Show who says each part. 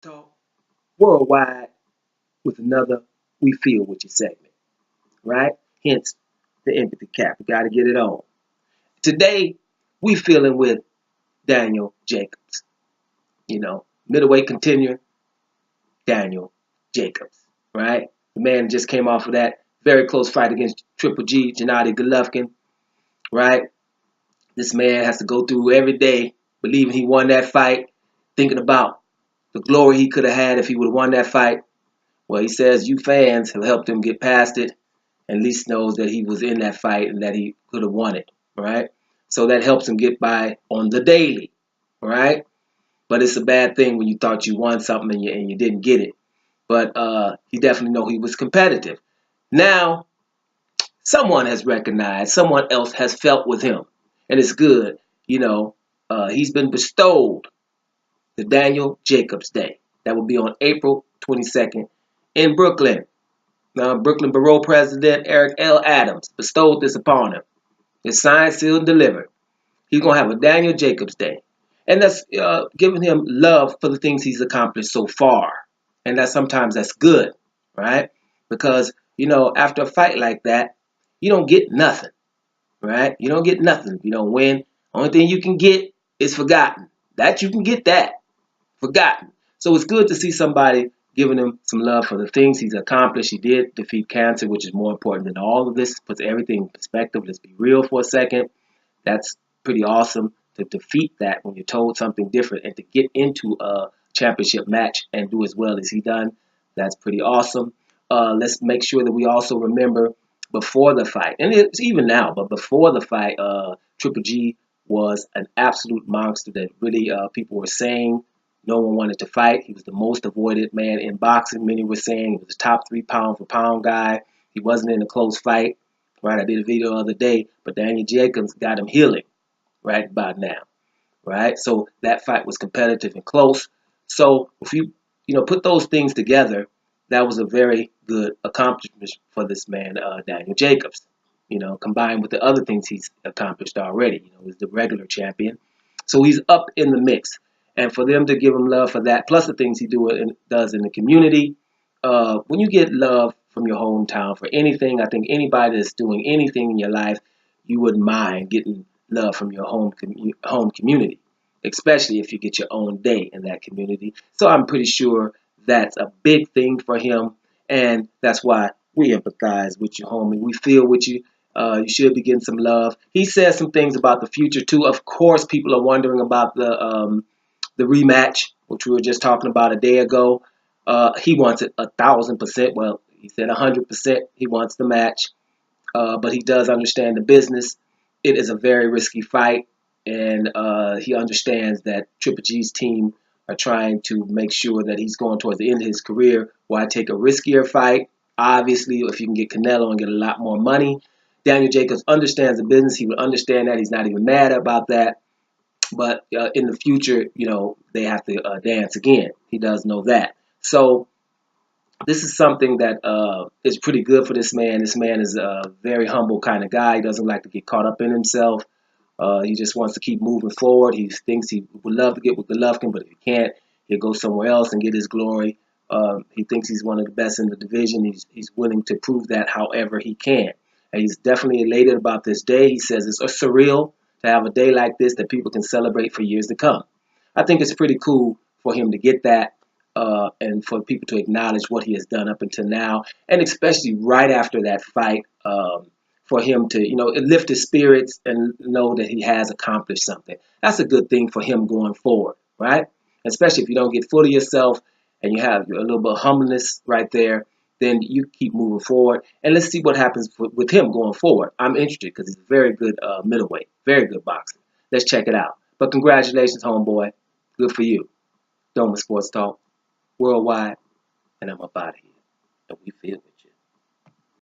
Speaker 1: Talk worldwide with another We Feel With You segment, right? Hence the empathy cap. We got to get it on. Today, we feeling with Daniel Jacobs. Middleweight contender Daniel Jacobs, right? The man just came off of that very close fight against Triple G, Gennady Golovkin, right? This man has to go through every day believing he won that fight, thinking about the glory he could have had if he would have won that fight. Well, he says you fans have helped him get past it, and at least knows that he was in that fight and that he could have won it, right? So that helps him get by on the daily, right? But it's a bad thing when you thought you won something and you didn't get it. But he definitely know he was competitive. Now, someone has recognized, someone else has felt with him, and it's good. He's been bestowed the Daniel Jacobs Day. That will be on April 22nd in Brooklyn. Brooklyn Borough President Eric L. Adams bestowed this upon him. It's signed, sealed, and delivered. He's going to have a Daniel Jacobs Day. And that's giving him love for the things he's accomplished so far. And sometimes that's good, right? Because, after a fight like that, you don't get nothing, right? You don't get nothing if you don't win. Only thing you can get is forgotten. That you can get that, forgotten. So it's good to see somebody giving him some love for the things he's accomplished. He did defeat cancer, which is more important than all of this. Puts everything in perspective. Let's be real for a second. That's pretty awesome to defeat that when you're told something different and to get into a championship match and do as well as he done. That's pretty awesome. Let's make sure that we also remember before the fight, and it's even now, but before the fight, Triple G was an absolute monster that really people were saying no one wanted to fight. He was the most avoided man in boxing. Many were saying he was the top 3 pound for pound guy. He wasn't in a close fight. Right, I did a video the other day, but Daniel Jacobs got him healing right about now. Right, so that fight was competitive and close. So if you put those things together, that was a very good accomplishment for this man, Daniel Jacobs. Combined with the other things he's accomplished already. He's the regular champion, so he's up in the mix. And for them to give him love for that, plus the things he does in the community, when you get love from your hometown for anything, I think anybody that's doing anything in your life, you wouldn't mind getting love from your home community, especially if you get your own day in that community. So I'm pretty sure that's a big thing for him, and that's why we empathize with you, homie. We feel with you. You should be getting some love. He says some things about the future too. Of course, people are wondering about the rematch, which we were just talking about a day ago. He wants it 1,000%. Well, he said 100%. He wants the match, but he does understand the business. It is a very risky fight, and he understands that Triple G's team are trying to make sure that he's going towards the end of his career. Why take a riskier fight? Obviously, if you can get Canelo and get a lot more money. Daniel Jacobs understands the business. He would understand that. He's not even mad about that. But in the future, they have to dance again. He does know that. So this is something that is pretty good for this man. This man is a very humble kind of guy. He doesn't like to get caught up in himself. He just wants to keep moving forward. He thinks he would love to get with Golovkin, but if he can't, he'll go somewhere else and get his glory. He thinks he's one of the best in the division. He's willing to prove that however he can. And he's definitely elated about this day. He says it's surreal to have a day like this that people can celebrate for years to come. I think it's pretty cool for him to get that and for people to acknowledge what he has done up until now, and especially right after that fight, for him to, lift his spirits and know that he has accomplished something. That's a good thing for him going forward, right? Especially if you don't get full of yourself and you have a little bit of humbleness right there, then you keep moving forward. And let's see what happens with him going forward. I'm interested because he's a very good middleweight, very good boxer. Let's check it out. But congratulations, homeboy. Good for you. Doma Sports Talk worldwide, and I'm up out of here. And we feel it.